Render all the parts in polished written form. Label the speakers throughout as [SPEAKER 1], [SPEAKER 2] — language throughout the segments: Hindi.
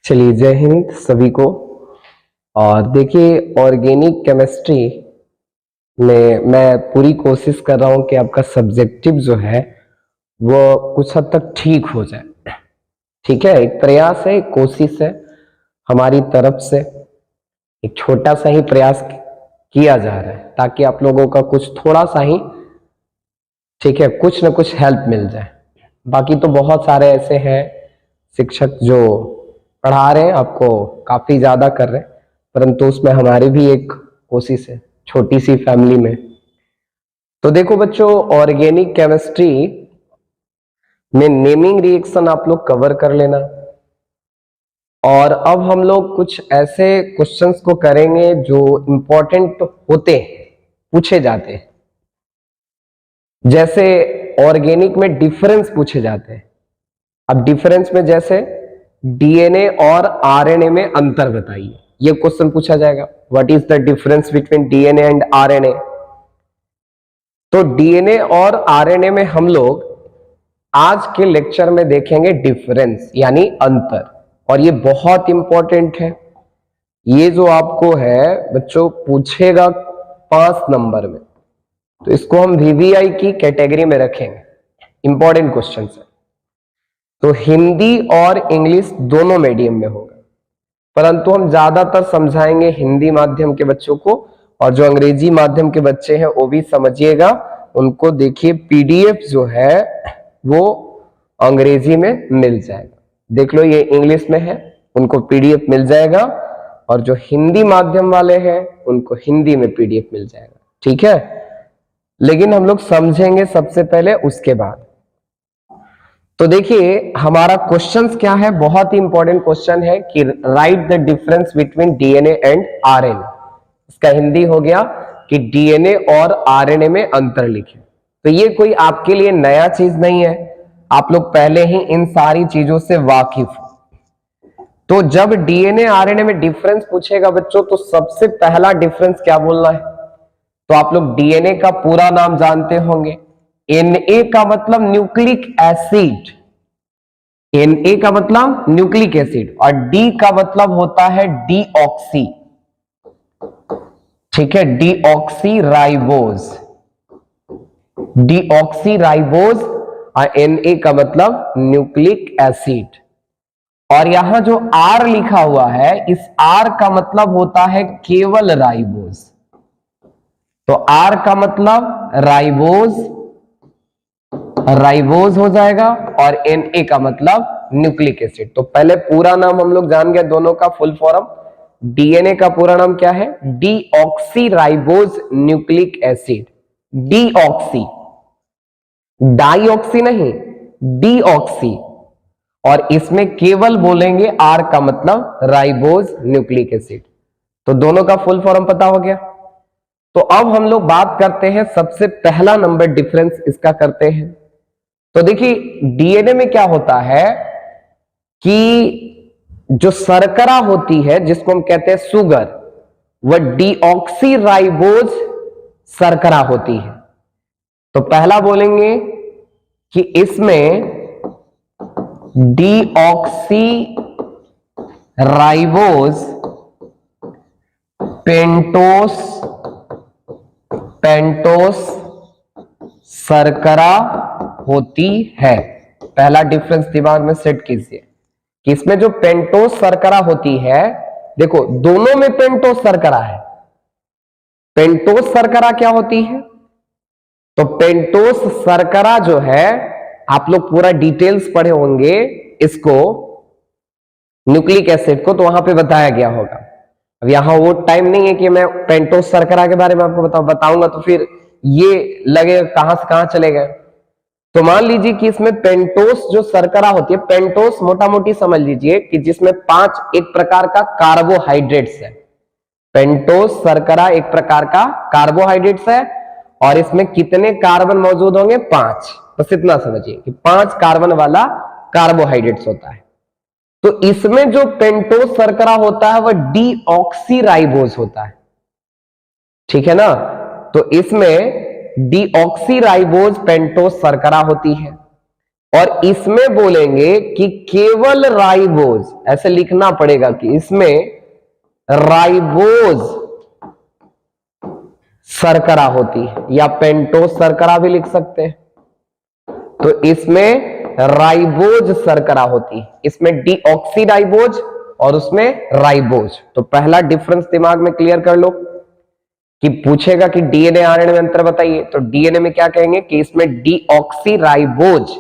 [SPEAKER 1] चलिए, जय हिंद सभी को। और देखिए, ऑर्गेनिक केमिस्ट्री में मैं पूरी कोशिश कर रहा हूं कि आपका सब्जेक्टिव जो है वो कुछ हद तक ठीक हो जाए। ठीक है, एक प्रयास है, एक कोशिश है हमारी तरफ से। एक छोटा सा ही प्रयास किया जा रहा है ताकि आप लोगों का कुछ थोड़ा सा ही, ठीक है, कुछ ना कुछ हेल्प मिल जाए। बाकी तो बहुत सारे ऐसे हैं शिक्षक जो पढ़ा रहे हैं, आपको काफी ज्यादा कर रहे हैं, परंतु उसमें हमारी भी एक कोशिश है छोटी सी फैमिली में। तो देखो बच्चों, ऑर्गेनिक केमिस्ट्री में नेमिंग रिएक्शन आप लोग कवर कर लेना। और अब हम लोग कुछ ऐसे क्वेश्चंस को करेंगे जो इंपॉर्टेंट होते हैं, पूछे जाते हैं। जैसे ऑर्गेनिक में डिफरेंस पूछे जाते हैं। अब डिफरेंस में जैसे डीएनए और आरएनए में अंतर बताइए, ये क्वेश्चन पूछा जाएगा। What is the difference between DNA and RNA. तो डीएनए और आरएनए में हम लोग आज के लेक्चर में देखेंगे डिफरेंस यानी अंतर, और ये बहुत इंपॉर्टेंट है। ये जो आपको है बच्चों पूछेगा 5 नंबर में, तो इसको हम वीवीआई की कैटेगरी में रखेंगे, इंपॉर्टेंट क्वेश्चन है। तो हिंदी और इंग्लिश दोनों मीडियम में होगा, परंतु हम ज्यादातर समझाएंगे हिंदी माध्यम के बच्चों को, और जो अंग्रेजी माध्यम के बच्चे हैं वो भी समझिएगा। उनको देखिए पीडीएफ जो है वो अंग्रेजी में मिल जाएगा। देख लो, ये इंग्लिश में है, उनको पीडीएफ मिल जाएगा, और जो हिंदी माध्यम वाले हैं उनको हिंदी में पीडीएफ मिल जाएगा। ठीक है, लेकिन हम लोग समझेंगे सबसे पहले, उसके बाद। तो देखिए हमारा क्वेश्चन क्या है, बहुत ही इंपॉर्टेंट क्वेश्चन है कि right the difference between DNA and RNA. इसका हिंदी हो गया कि डीएनए और आरएनए में अंतर लिखें। तो ये कोई आपके लिए नया चीज नहीं है, आप लोग पहले ही इन सारी चीजों से वाकिफ हो। तो जब डीएनए आरएनए में डिफरेंस पूछेगा बच्चों, तो सबसे पहला डिफरेंस क्या बोलना है। तो आप लोग डीएनए का पूरा नाम जानते होंगे। Na का मतलब न्यूक्लिक एसिड, Na का मतलब न्यूक्लिक एसिड, और D का मतलब होता है डीऑक्सी। ठीक है, डीऑक्सी राइबोज, डीऑक्सी राइबोज, और Na का मतलब न्यूक्लिक एसिड। और यहां जो R लिखा हुआ है, इस R का मतलब होता है केवल राइबोज। तो R का मतलब राइबोज, राइबोज हो जाएगा, और Na का मतलब न्यूक्लिक एसिड। तो पहले पूरा नाम हम लोग जान गए दोनों का फुल फॉर्म। डीएनए का पूरा नाम क्या है, deoxy ribose nucleic acid. Deoxy, dioxy नहीं, डीऑक्सी। और इसमें केवल बोलेंगे आर का मतलब राइबोज न्यूक्लिक एसिड। तो दोनों का फुल फॉर्म पता हो गया। तो अब हम लोग बात करते हैं, सबसे पहला नंबर डिफरेंस इसका करते हैं। तो देखिए डीएनए में क्या होता है कि जो शर्करा होती है जिसको हम कहते हैं शुगर, वह डीऑक्सी राइबोज शर्करा होती है। तो पहला बोलेंगे कि इसमें डीऑक्सी राइबोज पेंटोस, पेंटोस शर्करा होती है। पहला डिफरेंस दिमाग में सेट कीजिए कि इसमें जो पेंटोस शर्करा होती है, देखो दोनों में पेंटोस शर्करा है। पेंटोस शर्करा क्या होती है, तो पेंटोस शर्करा जो है, आप लोग पूरा डिटेल्स पढ़े होंगे इसको, न्यूक्लिक एसिड को, तो वहां पे बताया गया होगा। अब यहां वो टाइम नहीं है कि मैं पेंटोस शर्करा के बारे में आपको बताऊंगा तो फिर ये लगे कहां से कहां चले गए। तो मान लीजिए कि इसमें पेंटोस जो शर्करा होती है, पेंटोस मोटा मोटी समझ लीजिए कि जिसमें 5 एक प्रकार का कार्बोहाइड्रेट्स है। पेंटोस शर्करा एक प्रकार का कार्बोहाइड्रेट्स है, और इसमें कितने कार्बन मौजूद होंगे, 5। बस इतना समझिए कि 5 कार्बन वाला कार्बोहाइड्रेट्स होता है। तो इसमें जो पेंटोस शर्करा होता है वह डीऑक्सी राइबोज होता है। ठीक है ना, तो इसमें डीऑक्सी राइबोज पेंटोस शर्करा होती है। और इसमें बोलेंगे कि केवल राइबोज, ऐसे लिखना पड़ेगा कि इसमें राइबोज शर्करा होती है, या पेंटोज शर्करा भी लिख सकते हैं। तो इसमें राइबोज शर्करा होती है, इसमें डीऑक्सीराइबोज और उसमें राइबोज। तो पहला डिफरेंस दिमाग में क्लियर कर लो कि पूछेगा कि डीएनए आरएनए में अंतर बताइए, तो डीएनए में क्या कहेंगे कि इसमें डीऑक्सीराइबोज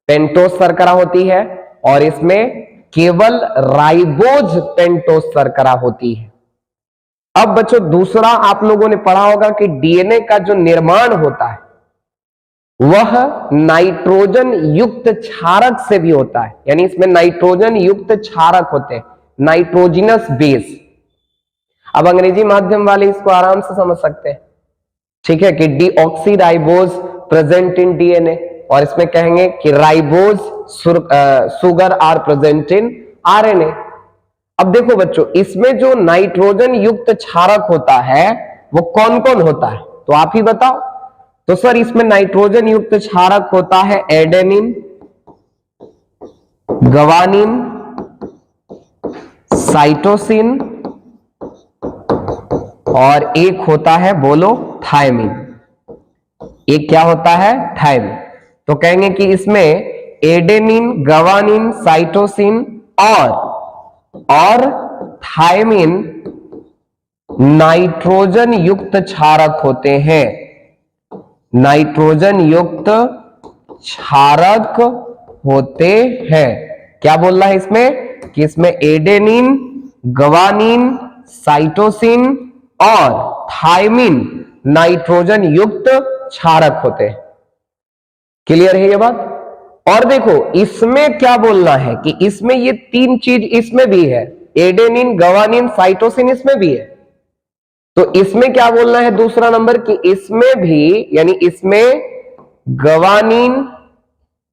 [SPEAKER 1] पेंटोज शर्करा होती है और इसमें केवल राइबोज पेंटोज शर्करा होती है। अब बच्चों दूसरा आप लोगों ने पढ़ा होगा कि डीएनए का जो निर्माण होता है वह नाइट्रोजन युक्त क्षारक से भी होता है, यानी इसमें नाइट्रोजन युक्त क्षारक होते हैं, नाइट्रोजिनस बेस। अब अंग्रेजी माध्यम वाले इसको आराम से समझ सकते हैं, ठीक है, कि डीऑक्सीराइबोज प्रेजेंट इन डीएनए, और इसमें कहेंगे कि ribose sugar are present in RNA. अब देखो बच्चों, इसमें जो नाइट्रोजन युक्त क्षारक होता है वो कौन कौन होता है, तो आप ही बताओ। तो सर इसमें नाइट्रोजन युक्त क्षारक होता है एडेनिन, गवानिन, साइटोसिन और एक होता है बोलो थायमिन। एक क्या होता है? थायमिन। तो कहेंगे कि इसमें एडेनिन, गवानिन, साइटोसिन और थायमिन नाइट्रोजन युक्त क्षारक होते हैं, नाइट्रोजन युक्त क्षारक होते हैं। क्या बोल रहा है इसमें कि इसमें एडेनिन, गवानिन, साइटोसिन और थायमिन नाइट्रोजन युक्त क्षारक होते हैं। क्लियर है ये बात? और देखो इसमें क्या बोलना है कि इसमें ये तीन चीज इसमें भी है, एडेनिन, गवानिन, साइटोसिन इसमें भी है। तो इसमें क्या बोलना है दूसरा नंबर कि इसमें भी, यानी इसमें गवानिन,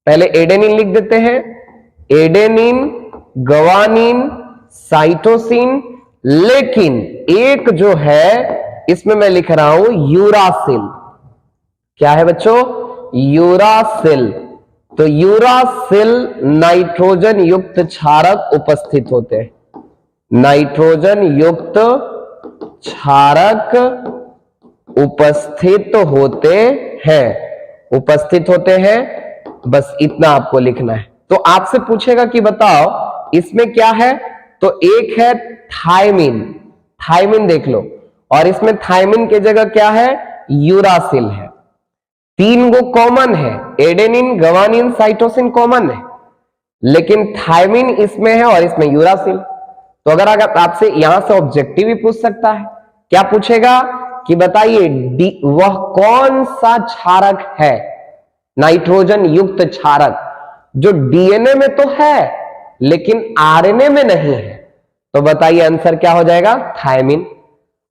[SPEAKER 1] पहले एडेनिन लिख देते हैं, एडेनिन, गवानिन, साइटोसिन, लेकिन एक जो है इसमें मैं लिख रहा हूं यूरासिल। क्या है बच्चों? यूरासिल। तो यूरासिल नाइट्रोजन युक्त क्षारक उपस्थित होते हैं, नाइट्रोजन युक्त क्षारक उपस्थित होते हैं, उपस्थित होते हैं। बस इतना आपको लिखना है। तो आपसे पूछेगा कि बताओ इसमें क्या है, तो एक है थायमिन, थायमिन देख लो, और इसमें थायमिन की जगह क्या है? यूरासिल है। तीन गो कॉमन है, एडेनिन, गवानिन, साइटोसिन कॉमन है, लेकिन थायमिन इसमें है और इसमें यूरासिल। तो अगर आपसे यहां से ऑब्जेक्टिव भी पूछ सकता है, क्या पूछेगा कि बताइए वह कौन सा क्षारक है, नाइट्रोजन युक्त क्षारक, जो डीएनए में तो है लेकिन आरएनए में नहीं है। तो बताइए आंसर क्या हो जाएगा? थायमिन।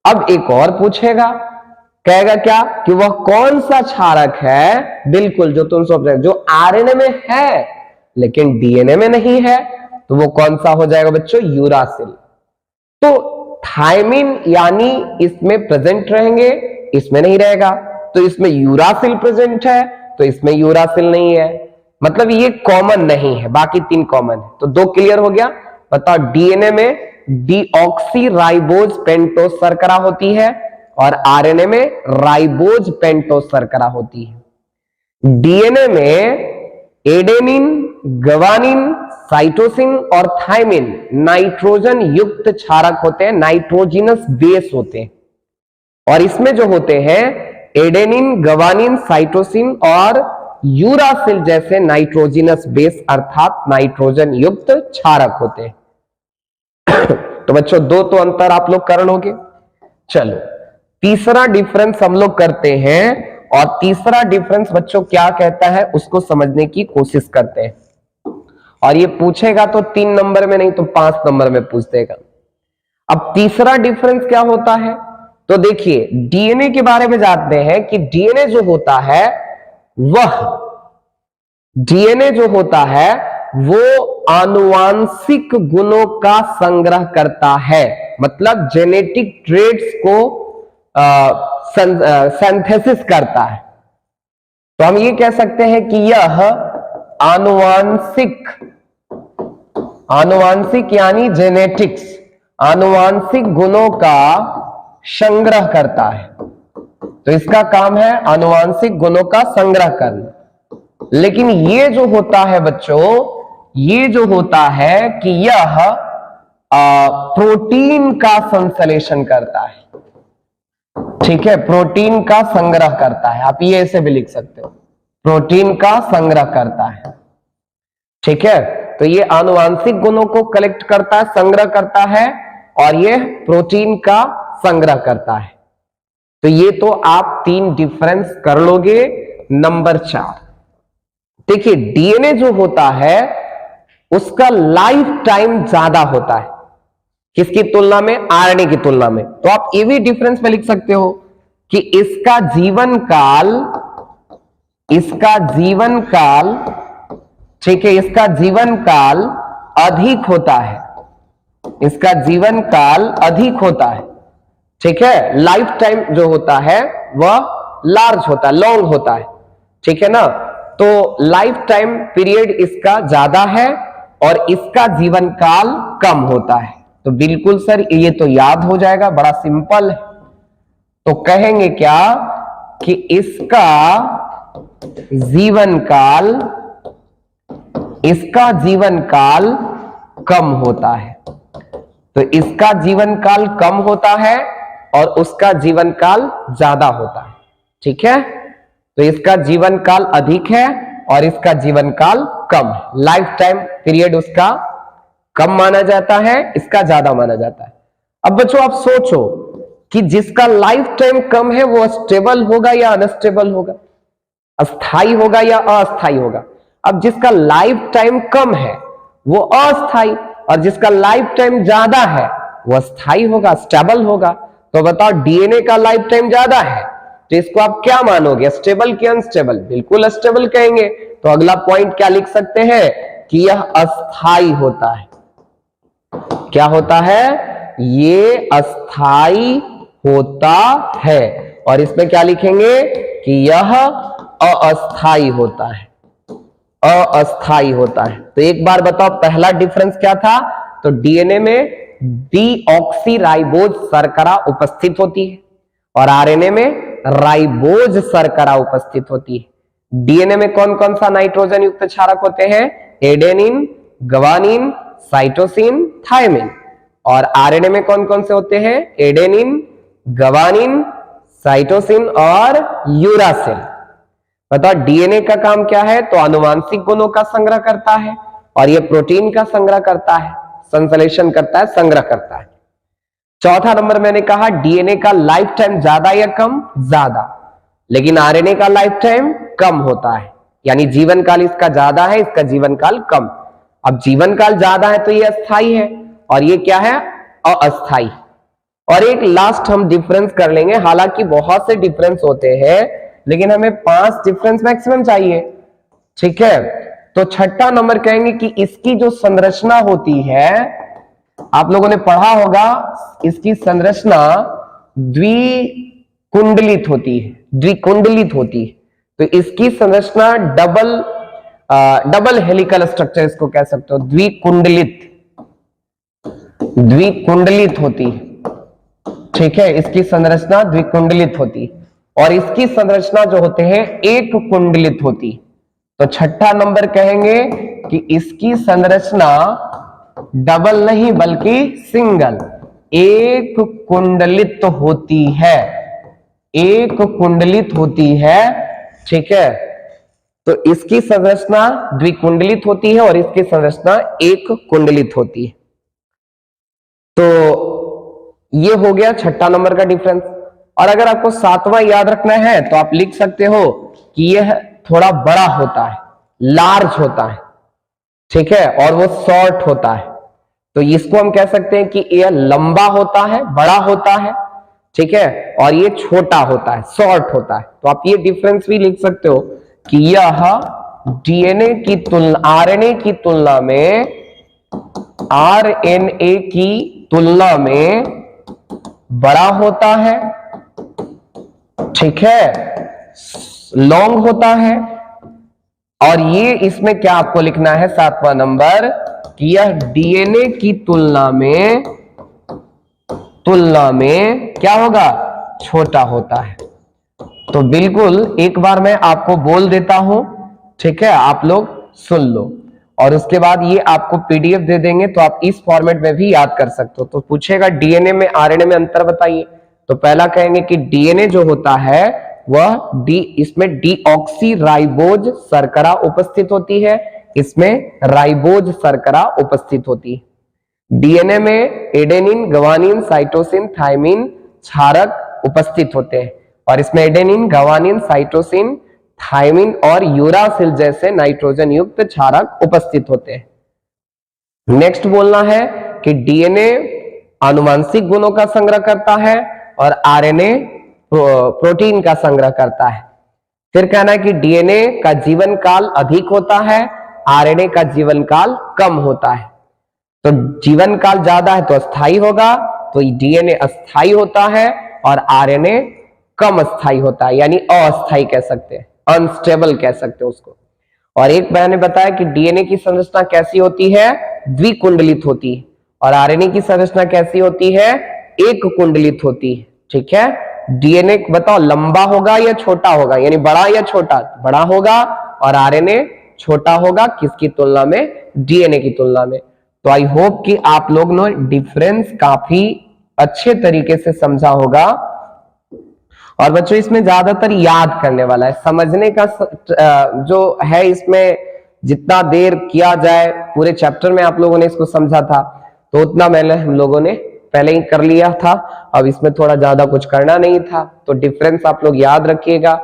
[SPEAKER 1] अब एक और पूछेगा, कहेगा क्या कि वह कौन सा क्षारक है, बिल्कुल जो तुम सोच रहे हो, जो आरएनए में है लेकिन डीएनए में नहीं है, तो वो कौन सा हो जाएगा बच्चों? यूरासिल। तो थायमिन यानी इसमें प्रेजेंट रहेंगे, इसमें नहीं रहेगा। तो इसमें यूरासिल प्रेजेंट है तो इसमें यूरासिल नहीं है, मतलब ये कॉमन नहीं है, बाकी तीन कॉमन है। तो दो क्लियर हो गया। बताओ डीएनए में डीऑक्सीराइबोज पेंटोज शर्करा होती है और आरएनए में राइबोज पेंटोज शर्करा होती है। डीएनए में एडेनिन, गवानिन, साइटोसिन और थायमिन नाइट्रोजन युक्त क्षारक होते हैं, नाइट्रोजिनस बेस होते हैं। और इसमें जो होते हैं एडेनिन, गवानिन, साइटोसिन और यूरासिल जैसे नाइट्रोजिनस बेस अर्थात नाइट्रोजन युक्त क्षारक होते हैं। तो बच्चों दो तो अंतर आप लोग कर लोगे। चलो तीसरा डिफरेंस हम लोग करते हैं, और तीसरा डिफरेंस बच्चों क्या कहता है उसको समझने की कोशिश करते हैं। और ये पूछेगा तो 3 नंबर में नहीं तो 5 नंबर में पूछ देगा। अब तीसरा डिफरेंस क्या होता है, तो देखिए डीएनए के बारे में जानते हैं कि डीएनए जो होता है वह, डीएनए जो होता है वो आनुवांशिक गुणों का संग्रह करता है, मतलब जेनेटिक ट्रेड्स को सिंथेसिस करता है। तो हम ये कह सकते हैं कि यह आनुवांशिक यानी जेनेटिक्स, आनुवांशिक गुणों का संग्रह करता है। तो इसका काम है आनुवांशिक गुणों का संग्रह करना। लेकिन ये जो होता है बच्चों, ये जो होता है कि यह प्रोटीन का संश्लेषण करता है। ठीक है, प्रोटीन का संग्रह करता है। आप ये ऐसे भी लिख सकते हो, प्रोटीन का संग्रह करता है। ठीक है, तो ये आनुवांशिक गुणों को कलेक्ट करता है, संग्रह करता है, और ये प्रोटीन का संग्रह करता है। तो ये तो आप 3 डिफरेंस कर लोगे। नंबर 4, देखिए डीएनए जो होता है उसका लाइफ टाइम ज्यादा होता है, किसकी तुलना में? आरएनए की तुलना में। तो आप ये भी डिफरेंस में लिख सकते हो कि इसका जीवन काल, ठीक है, इसका जीवन काल अधिक होता है, इसका जीवन काल अधिक होता है। ठीक है, लाइफ टाइम जो होता है वह लार्ज होता है, लॉन्ग होता है। ठीक है ना, तो लाइफ टाइम पीरियड इसका ज्यादा है और इसका जीवन काल कम होता है। तो बिल्कुल सर ये तो याद हो जाएगा, बड़ा सिंपल है। तो कहेंगे क्या कि इसका जीवन काल कम होता है। तो इसका जीवन काल कम होता है और उसका जीवन काल ज्यादा होता है। ठीक है, तो इसका जीवन काल अधिक है और इसका जीवन काल कम है। लाइफ टाइम पीरियड उसका कम माना जाता है, इसका ज्यादा माना जाता है। अब बच्चों आप सोचो कि जिसका लाइफ टाइम कम है वो स्टेबल होगा या अनस्टेबल होगा, अस्थाई होगा या अस्थाई होगा? अब जिसका लाइफ टाइम कम है वो अस्थाई, और जिसका लाइफ टाइम ज्यादा है वो स्थाई होगा, स्टेबल होगा। तो बताओ डीएनए का लाइफ टाइम ज्यादा है तो इसको आप क्या मानोगे, स्टेबल कि अनस्टेबल? बिल्कुल स्टेबल कहेंगे। तो अगला पॉइंट क्या लिख सकते हैं कि यह अस्थाई होता है। क्या होता है? ये अस्थाई होता है। और इसमें क्या लिखेंगे कि यह अस्थाई होता है, अस्थाई होता है। तो एक बार बताओ पहला डिफरेंस क्या था? तो डीएनए में डीऑक्सीराइबोज शर्करा उपस्थित होती है और आरएनए में राइबोज शर्करा उपस्थित होती है। डीएनए में कौन कौन सा नाइट्रोजन युक्त क्षारक होते हैं? Adenine, guanine, cytosine, thymine. और आरएनए में कौन कौन से होते हैं? एडेनिन, ग्वानिन, साइटोसिन और यूरासिल। बताओ डीएनए का काम क्या है? तो आनुवांशिक गुणों का संग्रह करता है और यह प्रोटीन का संग्रह करता है, संश्लेषण करता है, संग्रह करता है। चौथा नंबर मैंने कहा डीएनए का लाइफ टाइम ज्यादा या कम? ज्यादा। लेकिन आरएनए का लाइफ टाइम कम होता है, यानी जीवन काल इसका ज्यादा है, इसका जीवन काल कम। अब जीवन काल ज्यादा है तो ये अस्थाई है और ये क्या है? अस्थाई। और एक लास्ट हम डिफरेंस कर लेंगे, हालांकि बहुत से डिफरेंस होते हैं लेकिन हमें 5 डिफरेंस मैक्सिमम चाहिए। ठीक है, तो छठा नंबर कहेंगे कि इसकी जो संरचना होती है, आप लोगों ने पढ़ा होगा इसकी संरचना द्विकुंडलित होती है, द्विकुंडलित होती है। तो इसकी संरचना डबल हेलिकल स्ट्रक्चर इसको कह सकते हो, द्विकुंडलित होती है। ठीक है, इसकी संरचना द्विकुंडलित होती और इसकी संरचना जो होते हैं एक कुंडलित होती। तो छठा नंबर कहेंगे कि इसकी संरचना डबल नहीं बल्कि सिंगल, एक कुंडलित होती है, एक कुंडलित होती है। ठीक है, तो इसकी संरचना द्विकुंडलित होती है और इसकी संरचना एक कुंडलित होती है। तो ये हो गया छठा नंबर का डिफरेंस। और अगर आपको 7वां याद रखना है तो आप लिख सकते हो कि यह थोड़ा बड़ा होता है, लार्ज होता है। ठीक है, और वो शॉर्ट होता है। तो इसको हम कह सकते हैं कि यह लंबा होता है, बड़ा होता है। ठीक है, और ये छोटा होता है, शॉर्ट होता है। तो आप ये डिफरेंस भी लिख सकते हो कि यह डीएनए की तुलना, आरएनए की तुलना में, आरएनए की तुलना में बड़ा होता है। ठीक है, लॉन्ग होता है और ये इसमें क्या आपको लिखना है 7वां नंबर कि यह डीएनए की तुलना में क्या होगा, छोटा होता है। तो बिल्कुल एक बार मैं आपको बोल देता हूं, ठीक है, आप लोग सुन लो और उसके बाद ये आपको पीडीएफ दे देंगे तो आप इस फॉर्मेट में भी याद कर सकते हो। तो पूछेगा डीएनए में आरएनए में अंतर बताइए, तो पहला कहेंगे कि डीएनए जो होता है वह इसमें डीऑक्सीराइबोज शर्करा उपस्थित होती है, इसमें राइबोज शर्करा उपस्थित होती है। डीएनए में एडेनिन, ग्वानिन, साइटोसिन, थायमिन क्षारक उपस्थित होते हैं और इसमें एडेनिन, ग्वानिन, साइटोसिन, थायमिन और यूरासिल जैसे नाइट्रोजन युक्त क्षारक उपस्थित होते हैं। नेक्स्ट बोलना है कि डीएनए आनुवंशिक गुणों का संग्रह करता है और आरएनए प्रोटीन का संग्रह करता है। फिर कहना है कि डीएनए का जीवन काल अधिक होता है, आरएनए का जीवन काल कम होता है। तो जीवन काल ज्यादा है तो अस्थायी होगा, तो डीएनए अस्थायी होता है और आरएनए कम अस्थायी होता है, यानी अस्थायी कह सकते हैं, अनस्टेबल कह सकते हैं उसको। और एक मैंने बताया कि डीएनए की संरचना कैसी होती है, द्विकुंडलित होती है और आरएनए की संरचना कैसी होती है, एक कुंडलित होती है। ठीक है, डीएनए बताओ लंबा होगा या छोटा होगा, यानी बड़ा या छोटा, बड़ा होगा और आरएनए छोटा होगा, किसकी तुलना में, डीएनए की तुलना में। तो आई होप कि आप लोग ने डिफरेंस काफी अच्छे तरीके से समझा होगा। और बच्चों इसमें ज्यादातर याद करने वाला है, समझने का जो है इसमें जितना देर किया जाए, पूरे चैप्टर में आप लोगों ने इसको समझा था तो उतना मैंने हम लोगों ने पहले ही कर लिया था, अब इसमें थोड़ा ज्यादा कुछ करना नहीं था। तो डिफरेंस आप लोग याद रखिएगा।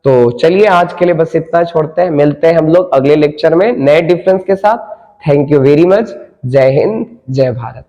[SPEAKER 1] तो चलिए आज के लिए बस इतना छोड़ते हैं, मिलते हैं हम लोग अगले लेक्चर में नए डिफरेंस के साथ। Thank you very much. जय हिंद, जय भारत।